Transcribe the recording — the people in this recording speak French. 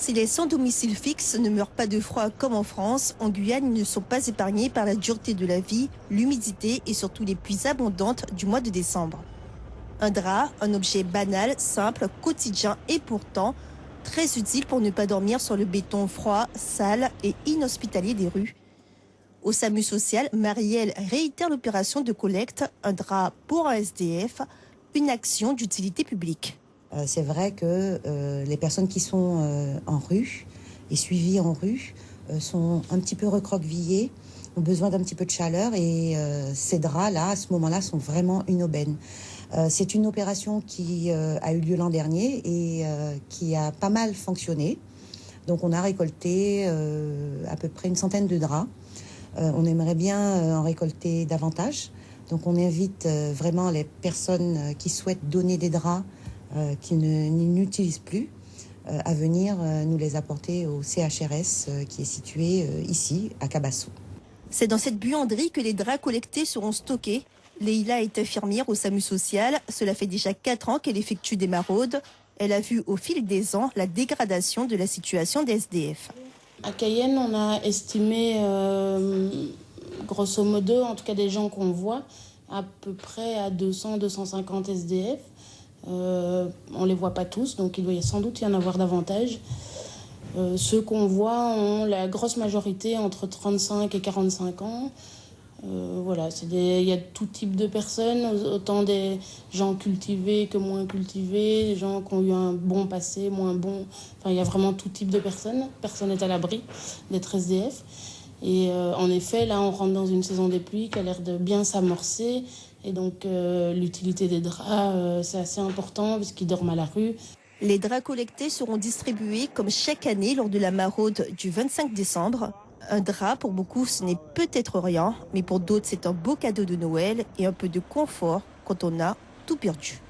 Si les sans domicile fixe ne meurent pas de froid comme en France, en Guyane, ils ne sont pas épargnés par la dureté de la vie, l'humidité et surtout les pluies abondantes du mois de décembre. Un drap, un objet banal, simple, quotidien et pourtant très utile pour ne pas dormir sur le béton froid, sale et inhospitalier des rues. Au SAMU social, Marielle réitère l'opération de collecte, un drap pour un SDF, une action d'utilité publique. C'est vrai que les personnes qui sont en rue et suivies en rue sont un petit peu recroquevillées, ont besoin d'un petit peu de chaleur et ces draps-là, à ce moment-là, sont vraiment une aubaine. C'est une opération qui a eu lieu l'an dernier et qui a pas mal fonctionné. Donc on a récolté à peu près une centaine de draps. On aimerait bien en récolter davantage. Donc on invite vraiment les personnes qui souhaitent donner des draps qu'ils n'utilisent plus, à venir nous les apporter au CHRS qui est situé ici, à Cabassou. C'est dans cette buanderie que les draps collectés seront stockés. Leïla est infirmière au SAMU social. Cela fait déjà 4 ans qu'elle effectue des maraudes. Elle a vu au fil des ans la dégradation de la situation des SDF. À Cayenne, on a estimé, grosso modo, en tout cas des gens qu'on voit, à peu près à 200-250 SDF. On ne les voit pas tous, donc il doit sans doute y en avoir davantage. Ceux qu'on voit ont la grosse majorité entre 35 et 45 ans. Voilà, il y a tout type de personnes, autant des gens cultivés que moins cultivés, des gens qui ont eu un bon passé, moins bon. Enfin, il y a vraiment tout type de personnes. Personne n'est à l'abri d'être SDF. Et en effet, là, on rentre dans une saison des pluies qui a l'air de bien s'amorcer. Et donc, l'utilité des draps, c'est assez important parce qu'ils dorment à la rue. Les draps collectés seront distribués comme chaque année lors de la maraude du 25 décembre. Un drap, pour beaucoup, ce n'est peut-être rien, mais pour d'autres, c'est un beau cadeau de Noël et un peu de confort quand on a tout perdu.